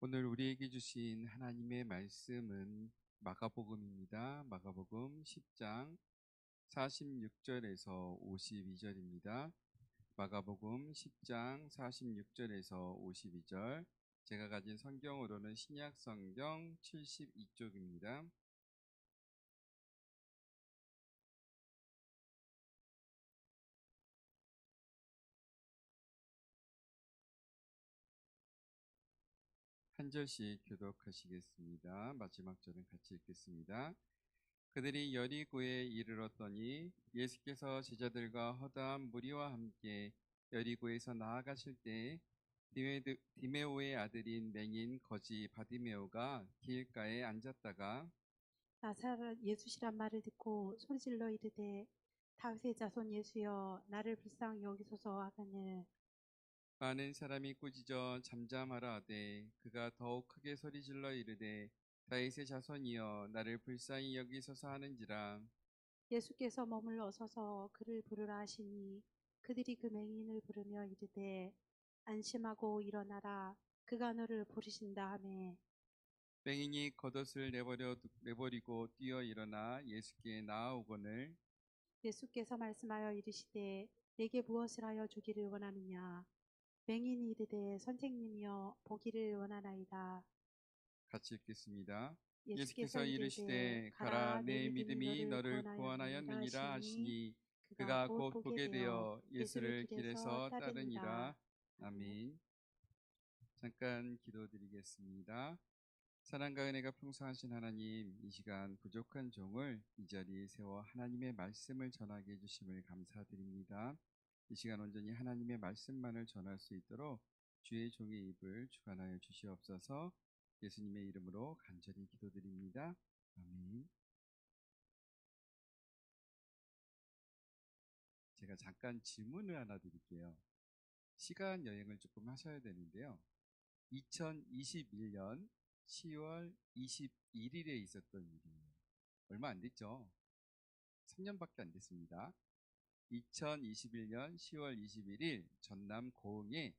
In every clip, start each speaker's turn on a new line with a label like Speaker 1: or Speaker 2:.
Speaker 1: 오늘 우리에게 주신 하나님의 말씀은 마가복음입니다. 마가복음 10장 46절에서 52절입니다. 마가복음 10장 46절에서 52절. 제가 가진 성경으로는 신약 성경 72쪽입니다. 한 절씩 교독하시겠습니다. 마지막 절은 같이 읽겠습니다. 그들이 여리고에 이르렀더니 예수께서 제자들과 허다한 무리와 함께 여리고에서 나아가실 때 디메오의 아들인 맹인 거지 바디메오가 길가에 앉았다가
Speaker 2: 나사렛 예수시란 말을 듣고 소리질러 이르되 다윗의 자손 예수여 나를 불쌍히 여기소서 하거늘.
Speaker 1: 많은 사람이 꾸짖어 잠잠하라 하되 그가 더욱 크게 소리질러 이르되 다윗의 자손이여 나를 불쌍히 여기소서 하는지라.
Speaker 2: 예수께서 머물러 서서 그를 부르라 하시니 그들이 그 맹인을 부르며 이르되 안심하고 일어나라 그가 너를 부르신다 하매
Speaker 1: 맹인이 겉옷을 내버리고 뛰어 일어나 예수께 나아오거늘
Speaker 2: 예수께서 말씀하여 이르시되 내게 무엇을 하여 주기를 원하느냐. 맹인이 이르되 선생님이여 보기를 원하나이다.
Speaker 1: 같이 읽겠습니다.
Speaker 2: 예수께서
Speaker 1: 예수께서
Speaker 2: 이르되
Speaker 1: 이르시되 가라
Speaker 2: 가라 내
Speaker 1: 내
Speaker 2: 믿음이
Speaker 1: 믿음이
Speaker 2: 너를
Speaker 1: 너를
Speaker 2: 구원하였느니라
Speaker 1: 구원하였느니라
Speaker 2: 하시니
Speaker 1: 하시니
Speaker 2: 그가
Speaker 1: 그가
Speaker 2: 곧
Speaker 1: 곧
Speaker 2: 보게
Speaker 1: 보게
Speaker 2: 되어
Speaker 1: 되어
Speaker 2: 예수를
Speaker 1: 예수를
Speaker 2: 길에서
Speaker 1: 길에서
Speaker 2: 따르니라.
Speaker 1: 따르니라.
Speaker 2: 아멘.
Speaker 1: 아멘. 잠깐 기도드리겠습니다. 사랑과 은혜가 풍성하신 하나님, 이 시간 부족한 종을 이 자리에 세워 하나님의 말씀을 전하게 해주심을 감사드립니다. 이 시간 온전히 하나님의 말씀만을 전할 수 있도록 주의 종의 입을 주관하여 주시옵소서. 예수님의 이름으로 간절히 기도드립니다. 아멘. 제가 잠깐 질문을 하나 드릴게요. 시간 여행을 조금 하셔야 되는데요. 2021년 10월 21일에 있었던 일이에요. 얼마 안 됐죠? 3년밖에 안 됐습니다. 2021년 10월 21일 전남 고흥에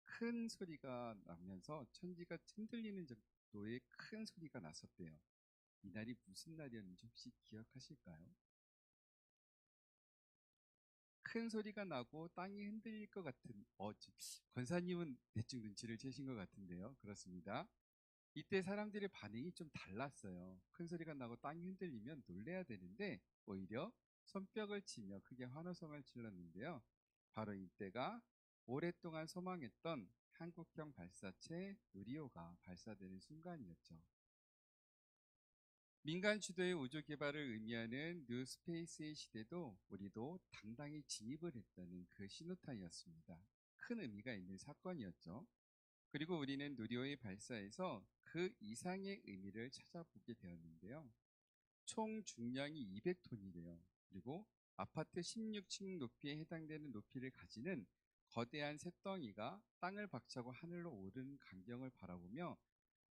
Speaker 1: 큰 소리가 나면서 천지가 흔들리는 정도의 큰 소리가 났었대요. 이날이 무슨 날이었는지 혹시 기억하실까요? 큰 소리가 나고 땅이 흔들릴 것 같은, 권사님은 대충 눈치를 채신 것 같은데요. 그렇습니다. 이때 사람들의 반응이 좀 달랐어요. 큰 소리가 나고 땅이 흔들리면 놀래야 되는데 오히려 손뼉을 치며 크게 환호성을 질렀는데요. 바로 이때가 오랫동안 소망했던 한국형 발사체 누리호가 발사되는 순간이었죠. 민간 주도의 우주 개발을 의미하는 뉴 스페이스의 시대도 우리도 당당히 진입을 했다는 그 신호탄이었습니다. 큰 의미가 있는 사건이었죠. 그리고 우리는 누리호의 발사에서 그 이상의 의미를 찾아보게 되었는데요. 총 중량이 200톤이래요. 그리고 아파트 16층 높이에 해당되는 높이를 가지는 거대한 쇳덩이가 땅을 박차고 하늘로 오르는 광경을 바라보며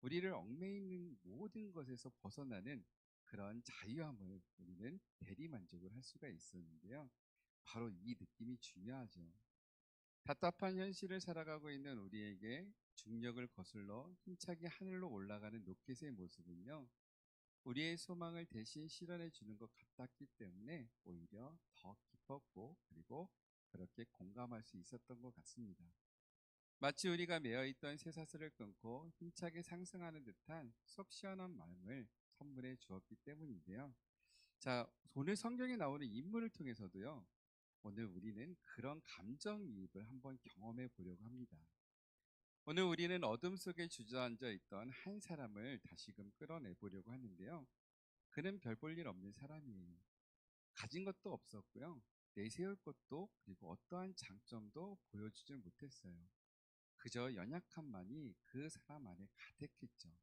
Speaker 1: 우리를 얽매이는 모든 것에서 벗어나는 그런 자유함을 우리는 대리만족을 할 수가 있었는데요. 바로 이 느낌이 중요하죠. 답답한 현실을 살아가고 있는 우리에게 중력을 거슬러 힘차게 하늘로 올라가는 로켓의 모습은요, 우리의 소망을 대신 실현해 주는 것 같았기 때문에 오히려 더 기뻤고 그리고 그렇게 공감할 수 있었던 것 같습니다. 마치 우리가 매어 있던 쇠사슬을 끊고 힘차게 상승하는 듯한 속 시원한 마음을 선물해 주었기 때문인데요. 자, 오늘 성경에 나오는 인물을 통해서도요, 오늘 우리는 그런 감정이입을 한번 경험해 보려고 합니다. 오늘 우리는 어둠 속에 주저앉아 있던 한 사람을 다시금 끌어내 보려고 하는데요. 그는 별 볼 일 없는 사람이에요. 가진 것도 없었고요. 내세울 것도 그리고 어떠한 장점도 보여주질 못했어요. 그저 연약함만이 그 사람 안에 가득했죠.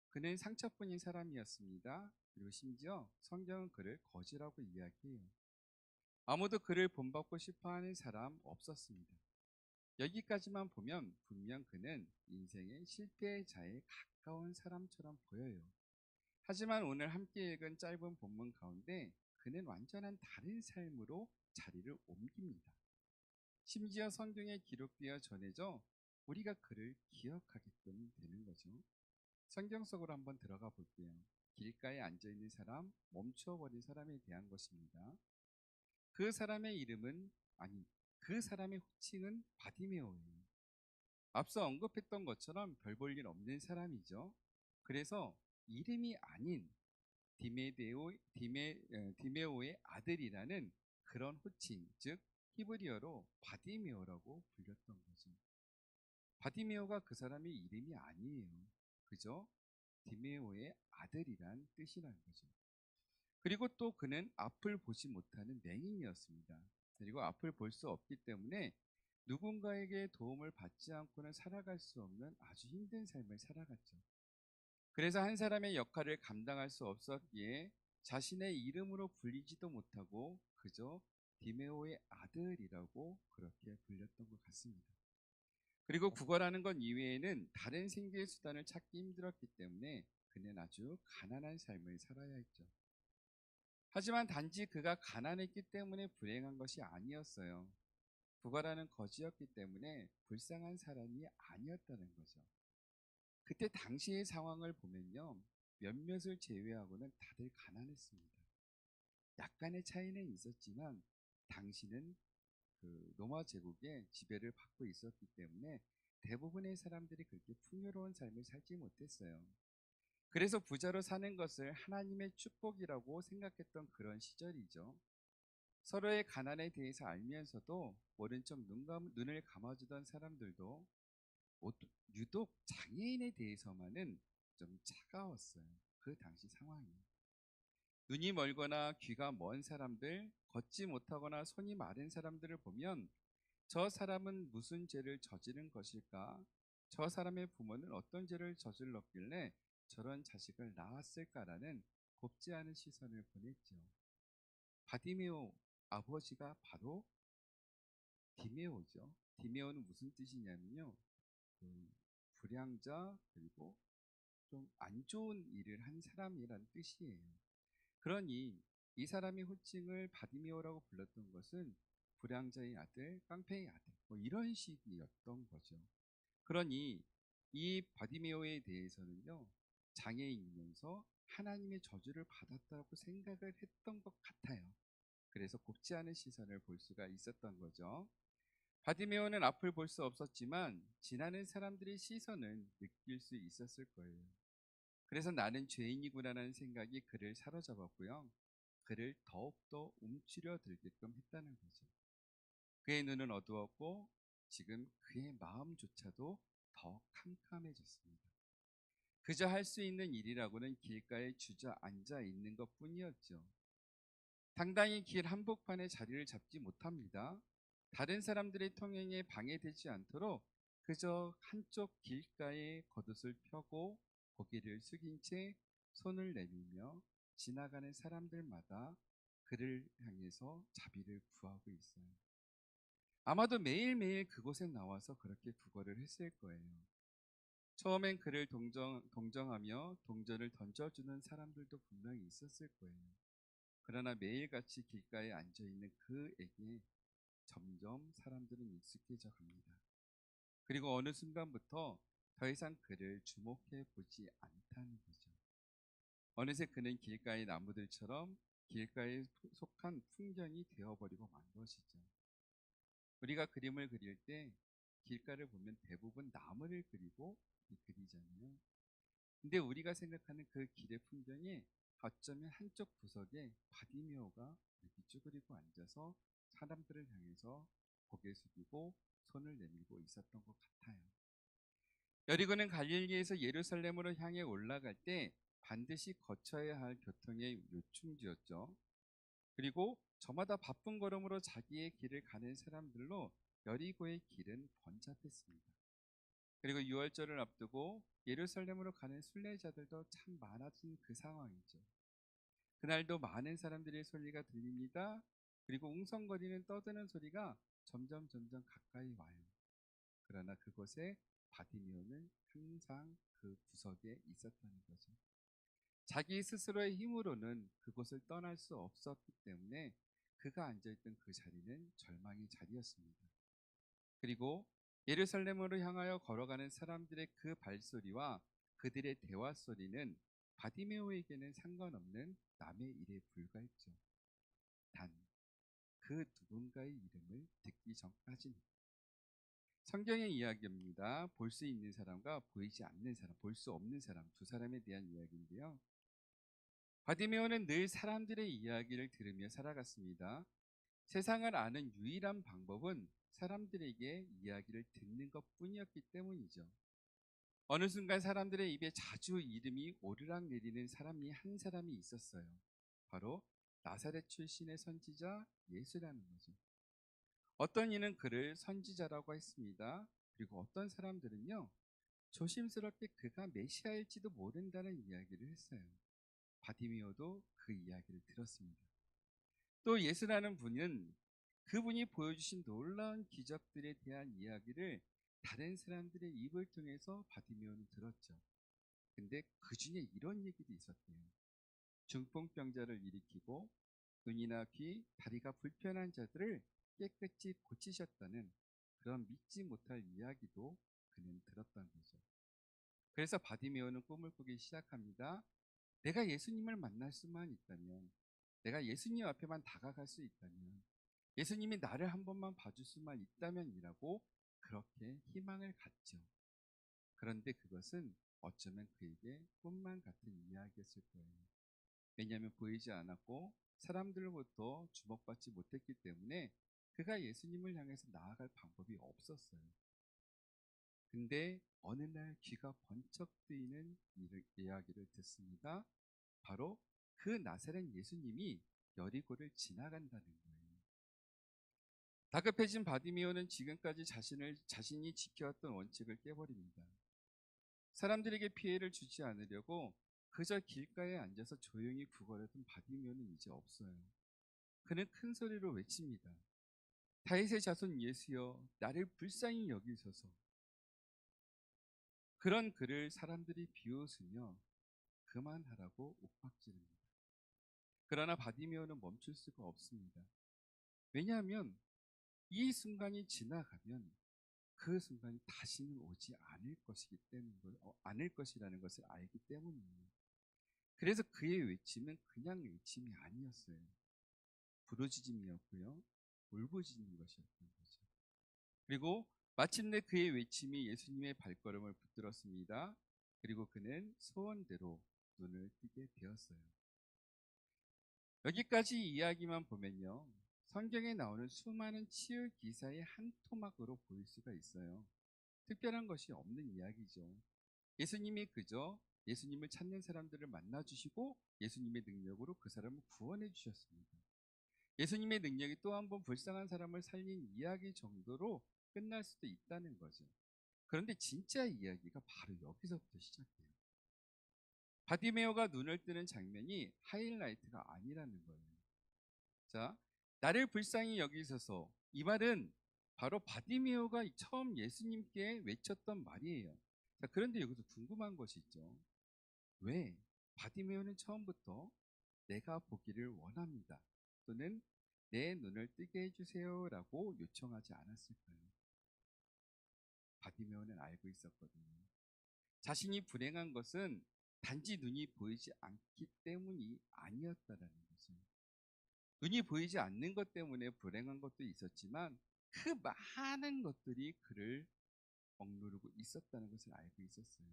Speaker 1: 그는 상처뿐인 사람이었습니다. 그리고 심지어 성경은 그를 거지라고 이야기해요. 아무도 그를 본받고 싶어하는 사람 없었습니다. 여기까지만 보면 분명 그는 인생의 실패자에 가까운 사람처럼 보여요. 하지만 오늘 함께 읽은 짧은 본문 가운데 그는 완전한 다른 삶으로 자리를 옮깁니다. 심지어 성경에 기록되어 전해져 우리가 그를 기억하게끔 되는 거죠. 성경 속으로 한번 들어가 볼게요. 길가에 앉아 있는 사람, 멈추어 버린 사람에 대한 것입니다. 그 사람의 이름은 아니, 그 사람의 호칭은 바디메오예요. 앞서 언급했던 것처럼 별 볼 일 없는 사람이죠. 그래서 이름이 아닌 디메오의 아들이라는 그런 호칭, 즉 히브리어로 바디메오라고 불렸던 거죠. 바디메오가 그 사람의 이름이 아니에요. 그저 디메오의 아들이란 뜻이라는 거죠. 그리고 또 그는 앞을 보지 못하는 맹인이었습니다. 그리고 앞을 볼 수 없기 때문에 누군가에게 도움을 받지 않고는 살아갈 수 없는 아주 힘든 삶을 살아갔죠. 그래서 한 사람의 역할을 감당할 수 없었기에 자신의 이름으로 불리지도 못하고 그저 디메오의 아들이라고 그렇게 불렸던 것 같습니다. 그리고 구걸하는 것 이외에는 다른 생계의 수단을 찾기 힘들었기 때문에 그는 아주 가난한 삶을 살아야 했죠. 하지만 단지 그가 가난했기 때문에 불행한 것이 아니었어요. 구걸하는 거지였기 때문에 불쌍한 사람이 아니었다는 거죠. 그때 당시의 상황을 보면요. 몇몇을 제외하고는 다들 가난했습니다. 약간의 차이는 있었지만 당시는 그 로마 제국의 지배를 받고 있었기 때문에 대부분의 사람들이 그렇게 풍요로운 삶을 살지 못했어요. 그래서 부자로 사는 것을 하나님의 축복이라고 생각했던 그런 시절이죠. 서로의 가난에 대해서 알면서도 모른 척 눈을 감아주던 사람들도 유독 장애인에 대해서만은 좀 차가웠어요. 그 당시 상황이. 눈이 멀거나 귀가 먼 사람들, 걷지 못하거나 손이 마른 사람들을 보면 저 사람은 무슨 죄를 저지른 것일까? 저 사람의 부모는 어떤 죄를 저질렀길래 저런 자식을 낳았을까라는 곱지 않은 시선을 보냈죠. 바디메오 아버지가 바로 디메오죠. 디메오는 무슨 뜻이냐면요. 불량자 그리고 좀 안 좋은 일을 한 사람이란 뜻이에요. 그러니 이 사람의 호칭을 바디메오라고 불렀던 것은 불량자의 아들, 깡패의 아들 뭐 이런 식이었던 거죠. 그러니 이 바디메오에 대해서는요. 장애인이면서 하나님의 저주를 받았다고 생각을 했던 것 같아요. 그래서 곱지 않은 시선을 볼 수가 있었던 거죠. 바디메오는 앞을 볼 수 없었지만 지나는 사람들의 시선은 느낄 수 있었을 거예요. 그래서 나는 죄인이구나라는 생각이 그를 사로잡았고요. 그를 더욱더 움츠려 들게끔 했다는 거죠. 그의 눈은 어두웠고 지금 그의 마음조차도 더 캄캄해졌습니다. 그저 할 수 있는 일이라고는 길가에 주저앉아 있는 것뿐이었죠. 당당히 길 한복판에 자리를 잡지 못합니다. 다른 사람들의 통행에 방해되지 않도록 그저 한쪽 길가에 겉옷을 펴고 고개를 숙인 채 손을 내밀며 지나가는 사람들마다 그를 향해서 자비를 구하고 있어요. 아마도 매일매일 그곳에 나와서 그렇게 구걸을 했을 거예요. 처음엔 그를 동정하며 동전을 던져주는 사람들도 분명히 있었을 거예요. 그러나 매일같이 길가에 앉아있는 그에게 점점 사람들은 익숙해져 갑니다. 그리고 어느 순간부터 더 이상 그를 주목해 보지 않다는 거죠. 어느새 그는 길가의 나무들처럼 길가에 속한 풍경이 되어버리고 만 것이죠. 우리가 그림을 그릴 때 길가를 보면 대부분 나무를 그리잖아요. 근데 우리가 생각하는 그 길의 풍경이 어쩌면 한쪽 구석에 바디메오가 이렇게 쭈그리고 앉아서 사람들을 향해서 고개 숙이고 손을 내밀고 있었던 것 같아요. 여리고는 갈릴리에서 예루살렘으로 향해 올라갈 때 반드시 거쳐야 할 교통의 요충지였죠. 그리고 저마다 바쁜 걸음으로 자기의 길을 가는 사람들로 여리고의 길은 번잡했습니다. 그리고 유월절을 앞두고 예루살렘으로 가는 순례자들도 참 많아진 그 상황이죠. 그날도 많은 사람들의 소리가 들립니다. 그리고 웅성거리는 떠드는 소리가 점점 가까이 와요. 그러나 그곳에 바디메오는 항상 그 구석에 있었다는 거죠. 자기 스스로의 힘으로는 그곳을 떠날 수 없었기 때문에 그가 앉아있던 그 자리는 절망의 자리였습니다. 그리고 예루살렘으로 향하여 걸어가는 사람들의 그 발소리와 그들의 대화 소리는 바디메오에게는 상관없는 남의 일에 불과했죠. 단 그 누군가의 이름을 듣기 전까지는. 성경의 이야기입니다. 볼 수 있는 사람과 보이지 않는 사람, 볼 수 없는 사람, 두 사람에 대한 이야기인데요. 바디메오는 늘 사람들의 이야기를 들으며 살아갔습니다. 세상을 아는 유일한 방법은 사람들에게 이야기를 듣는 것뿐이었기 때문이죠. 어느 순간 사람들의 입에 자주 이름이 오르락내리는 사람이 한 사람이 있었어요. 바로 나사렛 출신의 선지자 예수라는 거죠. 어떤 이는 그를 선지자라고 했습니다. 그리고 어떤 사람들은요, 조심스럽게 그가 메시아일지도 모른다는 이야기를 했어요. 바디메오도 그 이야기를 들었습니다. 또 예수라는 분은 그분이 보여주신 놀라운 기적들에 대한 이야기를 다른 사람들의 입을 통해서 바디메오는 들었죠. 근데 그 중에 이런 얘기도 있었대요. 중풍병자를 일으키고 눈이나 귀, 다리가 불편한 자들을 깨끗이 고치셨다는 그런 믿지 못할 이야기도 그는 들었던 거죠. 그래서 바디메오는 꿈을 꾸기 시작합니다. 내가 예수님을 만날 수만 있다면, 내가 예수님 앞에만 다가갈 수 있다면, 예수님이 나를 한 번만 봐줄 수만 있다면이라고 그렇게 희망을 갖죠. 그런데 그것은 어쩌면 그에게 꿈만 같은 이야기였을 거예요. 왜냐하면 보이지 않았고 사람들로부터 주목받지 못했기 때문에 그가 예수님을 향해서 나아갈 방법이 없었어요. 근데 어느 날 귀가 번쩍 뜨이는 이야기를 듣습니다. 바로 그 나사렛 예수님이 여리고를 지나간다는 거예요. 다급해진 바디메오는 지금까지 자신이 지켜왔던 원칙을 깨버립니다. 사람들에게 피해를 주지 않으려고 그저 길가에 앉아서 조용히 구걸하던 바디메오는 이제 없어요. 그는 큰 소리로 외칩니다. 다윗의 자손 예수여, 나를 불쌍히 여기소서. 그런 그를 사람들이 비웃으며 그만하라고 옥박지릅니다. 그러나 바디메오는 멈출 수가 없습니다. 왜냐하면 이 순간이 지나가면 그 순간이 다시는 오지 않을 것이라는 것을 알기 때문이에요. 그래서 그의 외침은 그냥 외침이 아니었어요. 부르짖음이었고요, 울부짖는 것이었던 거죠. 그리고 마침내 그의 외침이 예수님의 발걸음을 붙들었습니다. 그리고 그는 소원대로 눈을 뜨게 되었어요. 여기까지 이야기만 보면요, 성경에 나오는 수많은 치유 기사의 한 토막으로 보일 수가 있어요. 특별한 것이 없는 이야기죠. 예수님이 그저 예수님을 찾는 사람들을 만나 주시고 예수님의 능력으로 그 사람을 구원해 주셨습니다. 예수님의 능력이 또 한 번 불쌍한 사람을 살린 이야기 정도로 끝날 수도 있다는 거죠. 그런데 진짜 이야기가 바로 여기서부터 시작돼요. 바디메오가 눈을 뜨는 장면이 하이라이트가 아니라는 거예요. 자, 나를 불쌍히 여기소서. 이 말은 바로 바디메오가 처음 예수님께 외쳤던 말이에요. 자, 그런데 여기서 궁금한 것이 있죠. 왜 바디메오는 처음부터 내가 보기를 원합니다, 또는 내 눈을 뜨게 해주세요라고 요청하지 않았을까요? 바디메오는 알고 있었거든요. 자신이 불행한 것은 단지 눈이 보이지 않기 때문이 아니었다라는 거죠. 눈이 보이지 않는 것 때문에 불행한 것도 있었지만 그 많은 것들이 그를 억누르고 있었다는 것을 알고 있었어요.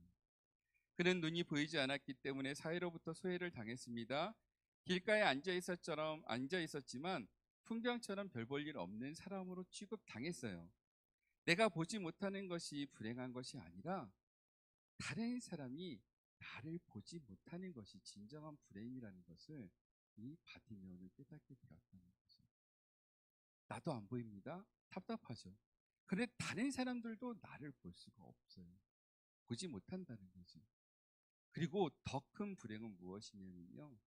Speaker 1: 그는 눈이 보이지 않았기 때문에 사회로부터 소외를 당했습니다. 길가에 앉아 있었지만 풍경처럼 별 볼 일 없는 사람으로 취급당했어요. 내가 보지 못하는 것이 불행한 것이 아니라 다른 사람이 나를 보지 못하는 것이 진정한 불행이라는 것을 이 바디메오는 깨닫게 되었다는 거죠. 나도 안 보입니다. 답답하죠. 그런데 다른 사람들도 나를 볼 수가 없어요. 보지 못한다는 거죠. 그리고 더 큰 불행은 무엇이냐면요,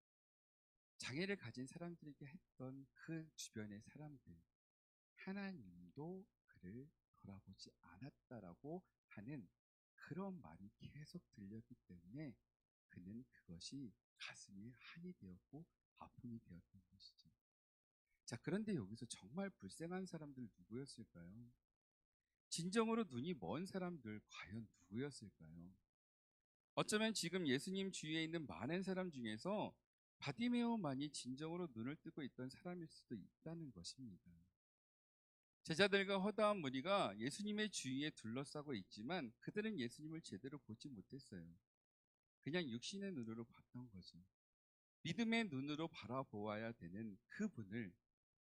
Speaker 1: 장애를 가진 사람들에게 했던 그 주변의 사람들, 하나님도 그를 돌아보지 않았다라고 하는 그런 말이 계속 들렸기 때문에 그는 그것이 가슴에 한이 되었고 아픔이 되었던 것이죠. 자, 그런데 여기서 정말 불쌍한 사람들 누구였을까요? 진정으로 눈이 먼 사람들 과연 누구였을까요? 어쩌면 지금 예수님 주위에 있는 많은 사람 중에서 바디메오만이 진정으로 눈을 뜨고 있던 사람일 수도 있다는 것입니다. 제자들과 허다한 무리가 예수님의 주위에 둘러싸고 있지만 그들은 예수님을 제대로 보지 못했어요. 그냥 육신의 눈으로 봤던 거죠. 믿음의 눈으로 바라보아야 되는 그분을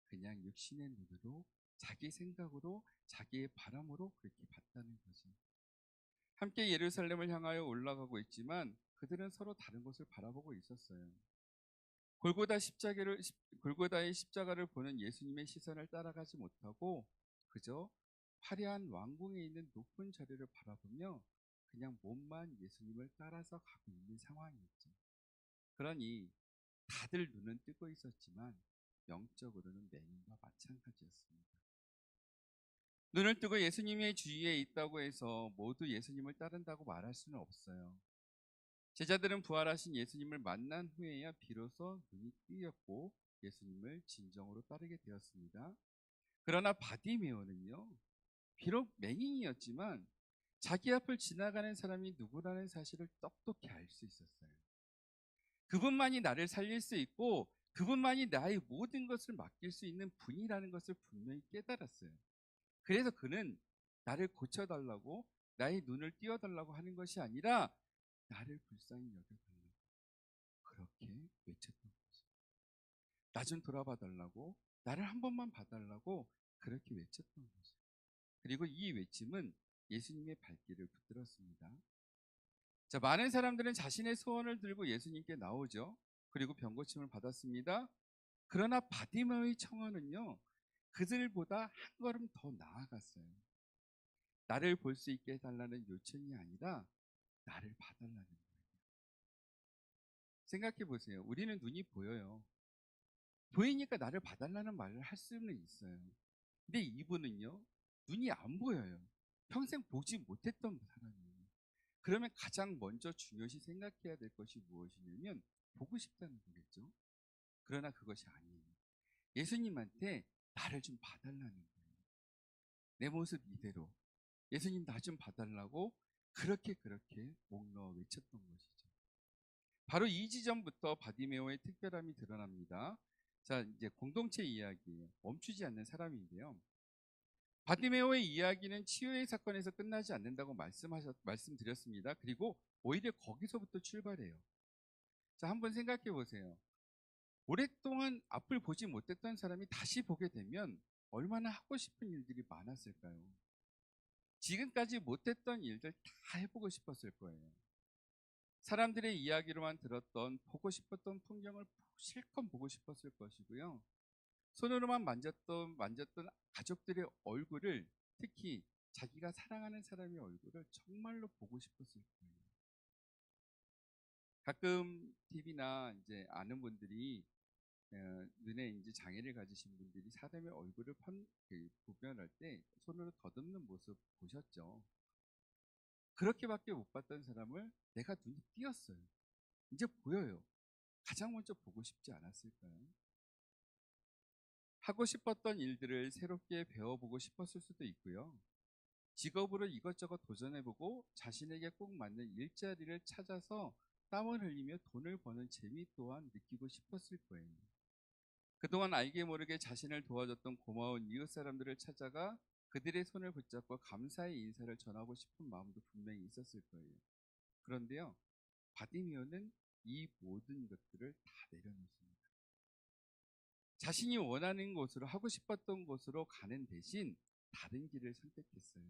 Speaker 1: 그냥 육신의 눈으로 자기 생각으로 자기의 바람으로 그렇게 봤다는 거죠. 함께 예루살렘을 향하여 올라가고 있지만 그들은 서로 다른 곳을 바라보고 있었어요. 골고다의 십자가를 보는 예수님의 시선을 따라가지 못하고 그저 화려한 왕궁에 있는 높은 자리를 바라보며 그냥 몸만 예수님을 따라서 가고 있는 상황이었죠. 그러니 다들 눈은 뜨고 있었지만 영적으로는 맹인과 마찬가지였습니다. 눈을 뜨고 예수님의 주위에 있다고 해서 모두 예수님을 따른다고 말할 수는 없어요. 제자들은 부활하신 예수님을 만난 후에야 비로소 눈이 뜨였고 예수님을 진정으로 따르게 되었습니다. 그러나 바디메오는요, 비록 맹인이었지만 자기 앞을 지나가는 사람이 누구라는 사실을 똑똑히 알 수 있었어요. 그분만이 나를 살릴 수 있고 그분만이 나의 모든 것을 맡길 수 있는 분이라는 것을 분명히 깨달았어요. 그래서 그는 나를 고쳐달라고 나의 눈을 띄워달라고 하는 것이 아니라 나를 불쌍히 여겨달라고 그렇게 외쳤던 거죠. 나 좀 돌아봐 달라고 나를 한 번만 봐달라고 그렇게 외쳤던 거죠. 그리고 이 외침은 예수님의 발길을 붙들었습니다. 자, 많은 사람들은 자신의 소원을 들고 예수님께 나오죠. 그리고 병고침을 받았습니다. 그러나 바디메오의 청원은요, 그들보다 한 걸음 더 나아갔어요. 나를 볼 수 있게 해달라는 요청이 아니라 나를 봐달라는 거예요. 생각해 보세요. 우리는 눈이 보여요. 보이니까 나를 봐달라는 말을 할 수는 있어요. 근데 이분은요, 눈이 안 보여요. 평생 보지 못했던 사람이에요. 그러면 가장 먼저 중요시 생각해야 될 것이 무엇이냐면 보고 싶다는 거겠죠. 그러나 그것이 아니에요. 예수님한테 나를 좀 봐달라는 거예요. 내 모습 이대로 예수님 나 좀 봐달라고 그렇게 목 넣어 외쳤던 것이죠. 바로 이 지점부터 바디메오의 특별함이 드러납니다. 자, 이제 공동체 이야기예요. 멈추지 않는 사람인데요. 바디메오의 이야기는 치유의 사건에서 끝나지 않는다고 말씀드렸습니다. 그리고 오히려 거기서부터 출발해요. 자, 한번 생각해 보세요. 오랫동안 앞을 보지 못했던 사람이 다시 보게 되면 얼마나 하고 싶은 일들이 많았을까요? 지금까지 못했던 일들 다 해보고 싶었을 거예요. 사람들의 이야기로만 들었던 보고 싶었던 풍경을 실컷 보고 싶었을 것이고요. 손으로만 만졌던 가족들의 얼굴을, 특히 자기가 사랑하는 사람의 얼굴을 정말로 보고 싶었을 거예요. 가끔 TV나 이제 아는 분들이 눈에 이제 장애를 가지신 분들이 사람의 얼굴을 구별할 때 손으로 더듬는 모습 보셨죠? 그렇게밖에 못 봤던 사람을 내가 눈이 띄었어요. 이제 보여요. 가장 먼저 보고 싶지 않았을까요? 하고 싶었던 일들을 새롭게 배워보고 싶었을 수도 있고요. 직업으로 이것저것 도전해보고 자신에게 꼭 맞는 일자리를 찾아서 땀을 흘리며 돈을 버는 재미 또한 느끼고 싶었을 거예요. 그동안 알게 모르게 자신을 도와줬던 고마운 이웃 사람들을 찾아가 그들의 손을 붙잡고 감사의 인사를 전하고 싶은 마음도 분명히 있었을 거예요. 그런데요, 바디미오는 이 모든 것들을 다 내려놓습니다. 자신이 원하는 곳으로, 하고 싶었던 곳으로 가는 대신 다른 길을 선택했어요.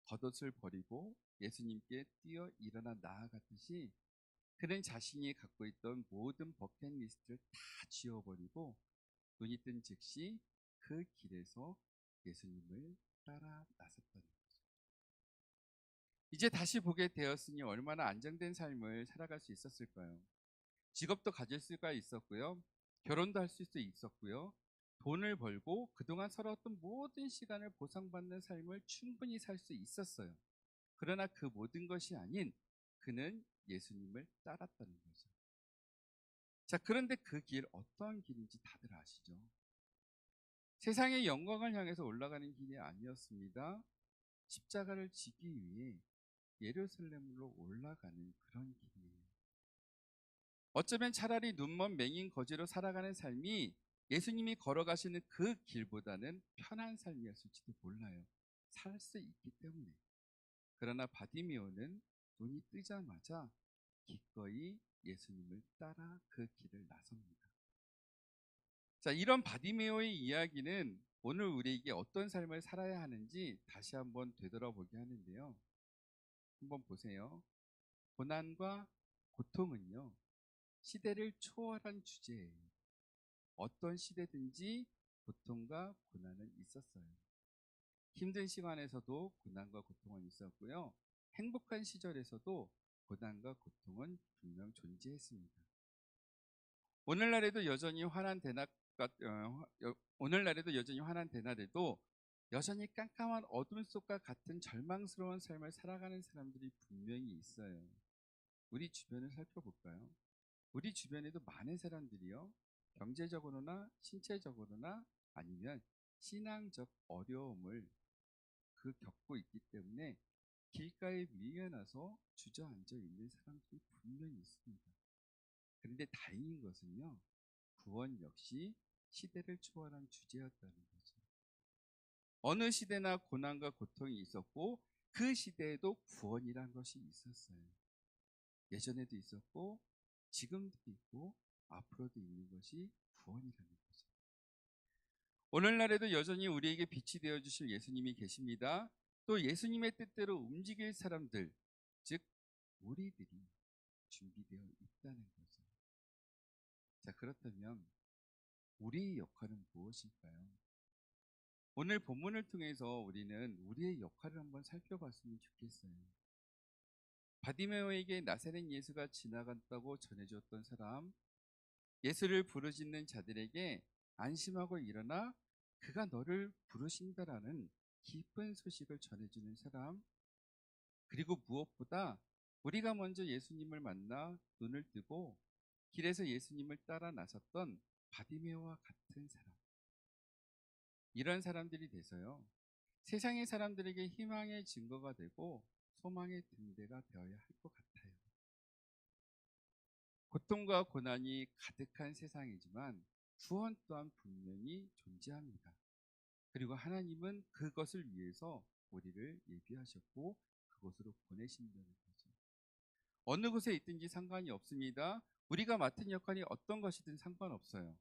Speaker 1: 겉옷을 버리고 예수님께 뛰어 일어나 나아갔듯이 그는 자신이 갖고 있던 모든 버킷리스트를 다 지워버리고 눈이 뜬 즉시 그 길에서 예수님을 따라 나섰다는 거죠. 이제 다시 보게 되었으니 얼마나 안정된 삶을 살아갈 수 있었을까요? 직업도 가질 수가 있었고요. 결혼도 할 수 있었고요. 돈을 벌고 그동안 살아왔던 모든 시간을 보상받는 삶을 충분히 살 수 있었어요. 그러나 그 모든 것이 아닌 그는 예수님을 따랐다는 거죠. 자, 그런데 그 길 어떠한 길인지 다들 아시죠? 세상의 영광을 향해서 올라가는 길이 아니었습니다. 십자가를 지기 위해 예루살렘으로 올라가는 그런 길이에요. 어쩌면 차라리 눈먼 맹인 거지로 살아가는 삶이 예수님이 걸어가시는 그 길보다는 편한 삶이었을지도 몰라요. 살 수 있기 때문에. 그러나 바디메오는 눈이 뜨자마자 기꺼이 예수님을 따라 그 길을 나섭니다. 자, 이런 바디메오의 이야기는 오늘 우리에게 어떤 삶을 살아야 하는지 다시 한번 되돌아보게 하는데요. 한번 보세요. 고난과 고통은요, 시대를 초월한 주제예요. 어떤 시대든지 고통과 고난은 있었어요. 힘든 시간에서도 고난과 고통은 있었고요. 행복한 시절에서도 고난과 고통은 분명 존재했습니다. 오늘날에도 여전히 환한 대낮에도 여전히 깜깜한 어둠 속과 같은 절망스러운 삶을 살아가는 사람들이 분명히 있어요. 우리 주변을 살펴볼까요? 우리 주변에도 많은 사람들이요, 경제적으로나 신체적으로나 아니면 신앙적 어려움을 겪고 있기 때문에 길가에 밀려나서 주저앉아 있는 사람들이 분명히 있습니다. 그런데 다행인 것은요, 구원 역시 시대를 초월한 주제였다는 거죠. 어느 시대나 고난과 고통이 있었고 그 시대에도 구원이란 것이 있었어요. 예전에도 있었고 지금도 있고 앞으로도 있는 것이 구원이라는 거죠. 오늘날에도 여전히 우리에게 빛이 되어 주실 예수님이 계십니다. 또 예수님의 뜻대로 움직일 사람들, 즉 우리들이 준비되어 있다는 거죠. 자, 그렇다면 우리의 역할은 무엇일까요? 오늘 본문을 통해서 우리는 우리의 역할을 한번 살펴봤으면 좋겠어요. 바디메오에게 나사렛 예수가 지나갔다고 전해주었던 사람, 예수를 부르짖는 자들에게 안심하고 일어나 그가 너를 부르신다라는 기쁜 소식을 전해주는 사람, 그리고 무엇보다 우리가 먼저 예수님을 만나 눈을 뜨고 길에서 예수님을 따라 나섰던 바디메오와 같은 사람, 이런 사람들이 돼서요, 세상의 사람들에게 희망의 증거가 되고 소망의 등대가 되어야 할 것 같아요. 고통과 고난이 가득한 세상이지만 구원 또한 분명히 존재합니다. 그리고 하나님은 그것을 위해서 우리를 예비하셨고 그곳으로 보내신다는 거죠. 어느 곳에 있든지 상관이 없습니다. 우리가 맡은 역할이 어떤 것이든 상관없어요.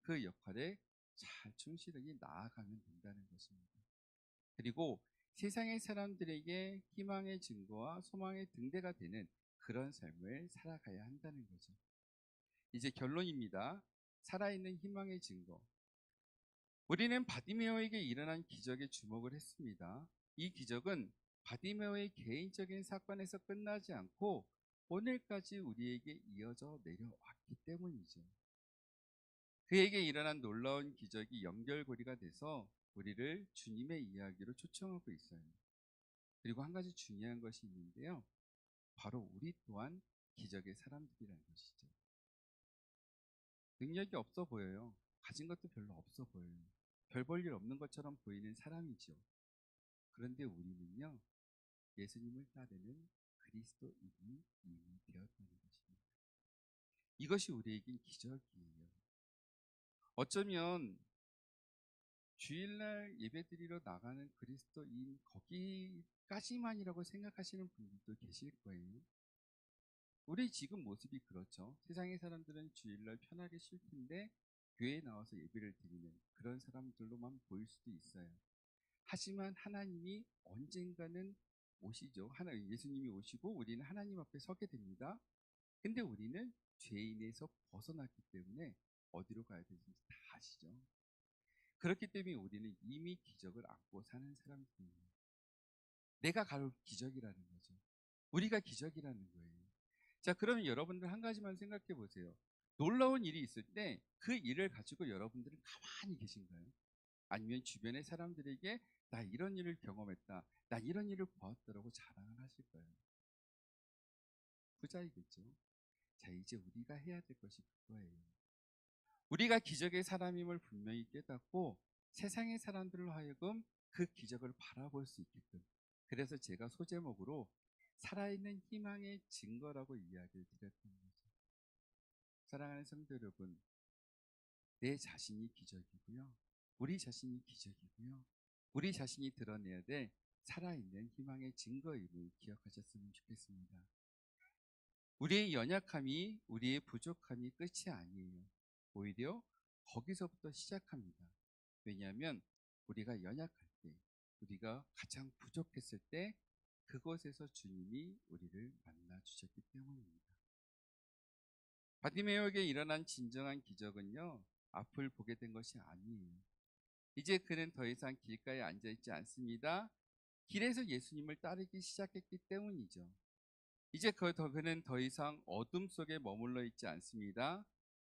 Speaker 1: 그 역할에 잘 충실하게 나아가면 된다는 것입니다. 그리고 세상의 사람들에게 희망의 증거와 소망의 등대가 되는 그런 삶을 살아가야 한다는 거죠. 이제 결론입니다. 살아있는 희망의 증거. 우리는 바디메오에게 일어난 기적에 주목을 했습니다. 이 기적은 바디메오의 개인적인 사건에서 끝나지 않고 오늘까지 우리에게 이어져 내려왔기 때문이죠. 그에게 일어난 놀라운 기적이 연결고리가 돼서 우리를 주님의 이야기로 초청하고 있어요. 그리고 한 가지 중요한 것이 있는데요. 바로 우리 또한 기적의 사람들이라는 것이죠. 능력이 없어 보여요. 가진 것도 별로 없어 보여요. 별 볼 일 없는 것처럼 보이는 사람이죠. 그런데 우리는요, 예수님을 따르는 그리스도인이 이미 되었다는 것입니다. 이것이 우리에겐 기적이에요. 어쩌면 주일날 예배드리러 나가는 그리스도인 거기까지만이라고 생각하시는 분들도 계실 거예요. 우리 지금 모습이 그렇죠. 세상의 사람들은 주일날 편하게 쉴 텐데 교회에 나와서 예배를 드리는 그런 사람들로만 보일 수도 있어요. 하지만 하나님이 언젠가는 오시죠. 예수님이 오시고 우리는 하나님 앞에 서게 됩니다. 근데 우리는 죄인에서 벗어났기 때문에 어디로 가야 되는지 다 아시죠. 그렇기 때문에 우리는 이미 기적을 안고 사는 사람들이에요. 내가 가로 기적이라는 거죠. 우리가 기적이라는 거예요. 자, 그러면 여러분들 한 가지만 생각해 보세요. 놀라운 일이 있을 때 그 일을 가지고 여러분들은 가만히 계신가요? 아니면 주변의 사람들에게 나 이런 일을 경험했다, 나 이런 일을 보았다라고 자랑을 하실 거예요? 후자이겠죠. 자, 이제 우리가 해야 될 것이 그거예요. 우리가 기적의 사람임을 분명히 깨닫고 세상의 사람들로 하여금 그 기적을 바라볼 수 있게끔, 그래서 제가 소제목으로 살아있는 희망의 증거라고 이야기를 드렸던 거죠. 사랑하는 성도 여러분, 내 자신이 기적이고요. 우리 자신이 기적이고요. 우리 자신이 드러내야 될 살아있는 희망의 증거임을 기억하셨으면 좋겠습니다. 우리의 연약함이 우리의 부족함이 끝이 아니에요. 오히려 거기서부터 시작합니다. 왜냐하면 우리가 연약할 때, 우리가 가장 부족했을 때 그곳에서 주님이 우리를 만나 주셨기 때문입니다. 바디메오에게 일어난 진정한 기적은요, 앞을 보게 된 것이 아니에요. 이제 그는 더 이상 길가에 앉아 있지 않습니다. 길에서 예수님을 따르기 시작했기 때문이죠. 이제 그는 더 이상 어둠 속에 머물러 있지 않습니다.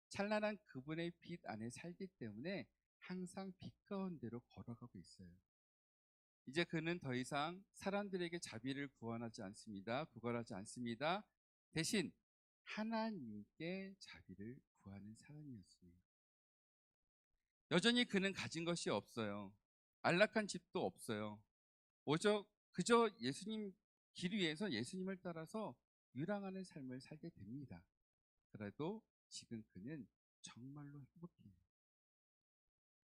Speaker 1: 찬란한 그분의 빛 안에 살기 때문에 항상 빛 가운데로 걸어가고 있어요. 이제 그는 더 이상 사람들에게 자비를 구원하지 않습니다. 구걸하지 않습니다. 대신 하나님께 자비를 구하는 사람이었습니다. 여전히 그는 가진 것이 없어요. 안락한 집도 없어요. 그저 예수님 길 위에서 예수님을 따라서 유랑하는 삶을 살게 됩니다. 그래도 지금 그는 정말로 행복해요.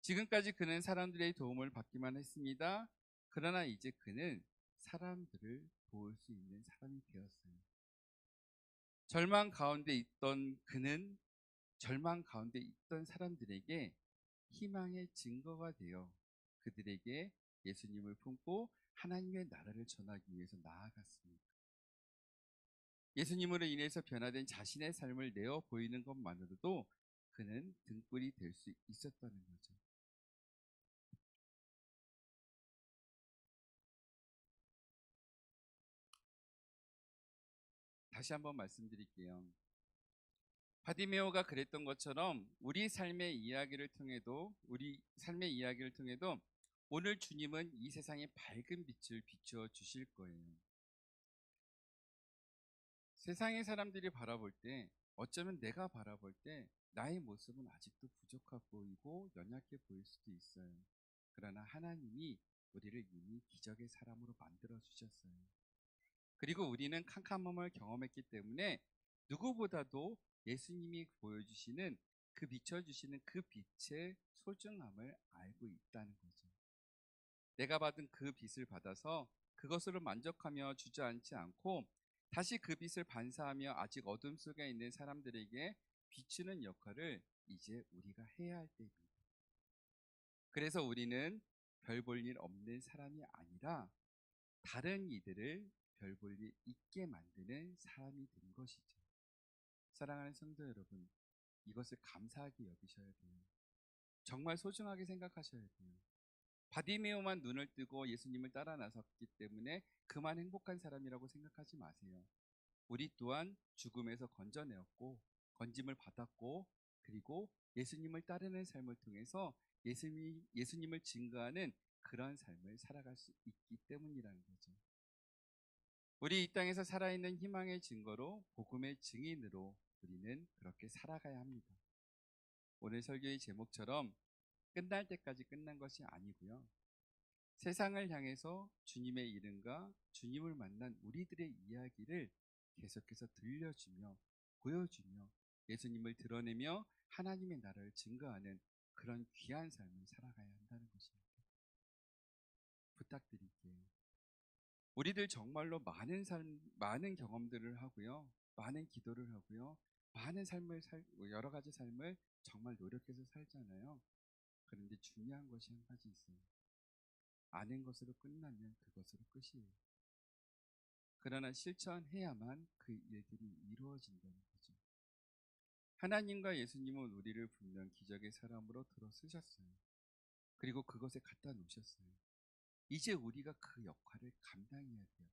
Speaker 1: 지금까지 그는 사람들의 도움을 받기만 했습니다. 그러나 이제 그는 사람들을 도울 수 있는 사람이 되었어요. 절망 가운데 있던 그는 절망 가운데 있던 사람들에게 희망의 증거가 되어 그들에게 예수님을 품고 하나님의 나라를 전하기 위해서 나아갔습니다. 예수님으로 인해서 변화된 자신의 삶을 내어 보이는 것만으로도 그는 등불이 될 수 있었다는 거죠. 다시 한번 말씀드릴게요. 바디메오가 그랬던 것처럼 우리 삶의 이야기를 통해도 오늘 주님은 이 세상에 밝은 빛을 비추어 주실 거예요. 세상의 사람들이 바라볼 때, 어쩌면 내가 바라볼 때 나의 모습은 아직도 부족해 보이고 연약해 보일 수도 있어요. 그러나 하나님이 우리를 이미 기적의 사람으로 만들어 주셨어요. 그리고 우리는 캄캄함을 경험했기 때문에 누구보다도 예수님이 보여주시는 비춰주시는 그 빛의 소중함을 알고 있다는 거죠. 내가 받은 그 빛을 받아서 그것으로 만족하며 주저앉지 않고 다시 그 빛을 반사하며 아직 어둠 속에 있는 사람들에게 비추는 역할을 이제 우리가 해야 할 때입니다. 그래서 우리는 별 볼 일 없는 사람이 아니라 다른 이들을 별 볼 일 있게 만드는 사람이 된 것이죠. 사랑하는 성도 여러분, 이것을 감사하게 여기셔야 돼요. 정말 소중하게 생각하셔야 돼요. 바디메오만 눈을 뜨고 예수님을 따라 나섰기 때문에 그만 행복한 사람이라고 생각하지 마세요. 우리 또한 죽음에서 건져내었고 건짐을 받았고 그리고 예수님을 따르는 삶을 통해서 예수님을 증거하는 그런 삶을 살아갈 수 있기 때문이라는 거죠. 우리 이 땅에서 살아있는 희망의 증거로 복음의 증인으로 우리는 그렇게 살아가야 합니다. 오늘 설교의 제목처럼 끝날 때까지 끝난 것이 아니고요. 세상을 향해서 주님의 이름과 주님을 만난 우리들의 이야기를 계속해서 들려주며 보여주며 예수님을 드러내며 하나님의 나라를 증거하는 그런 귀한 삶을 살아가야 한다는 것입니다. 부탁드릴게요. 우리들 정말로 많은 경험들을 하고요. 많은 기도를 하고요. 많은 여러 가지 삶을 정말 노력해서 살잖아요. 그런데 중요한 것이 한 가지 있어요. 아는 것으로 끝나면 그것으로 끝이에요. 그러나 실천해야만 그 일들이 이루어진다는 거죠. 하나님과 예수님은 우리를 분명 기적의 사람으로 들어 쓰셨어요. 그리고 그것에 갖다 놓으셨어요. 이제 우리가 그 역할을 감당해야 돼요.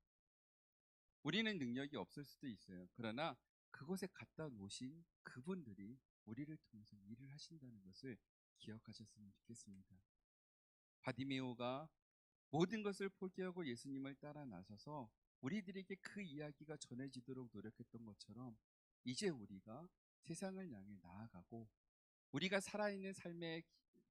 Speaker 1: 우리는 능력이 없을 수도 있어요. 그러나 그곳에 갖다 놓으신 그분들이 우리를 통해서 일을 하신다는 것을 기억하셨으면 좋겠습니다. 바디메오가 모든 것을 포기하고 예수님을 따라 나서서 우리들에게 그 이야기가 전해지도록 노력했던 것처럼 이제 우리가 세상을 향해 나아가고 우리가 살아있는 삶의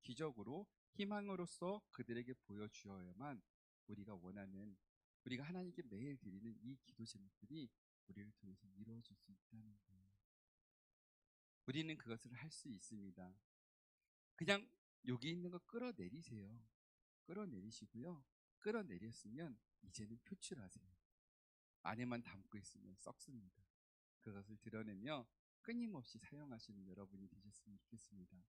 Speaker 1: 기적으로 희망으로서 그들에게 보여주어야만 우리가 원하는 우리가 하나님께 매일 드리는 이 기도 제목들이 우리를 통해서 이루어질 수 있다는 거예요. 우리는 그것을 할 수 있습니다. 그냥 여기 있는 거 끌어내리세요. 끌어내리시고요. 끌어내렸으면 이제는 표출하세요. 안에만 담고 있으면 썩습니다. 그것을 드러내며 끊임없이 사용하시는 여러분이 되셨으면 좋겠습니다.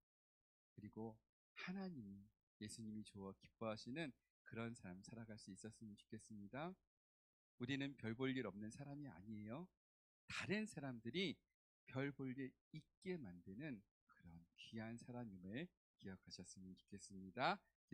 Speaker 1: 그리고 하나님이, 예수님이 좋아 기뻐하시는 그런 삶 살아갈 수 있었으면 좋겠습니다. 우리는 별 볼 일 없는 사람이 아니에요. 다른 사람들이 별 볼 일 있게 만드는 그런 귀한 사람임을 기억하셨으면 좋겠습니다.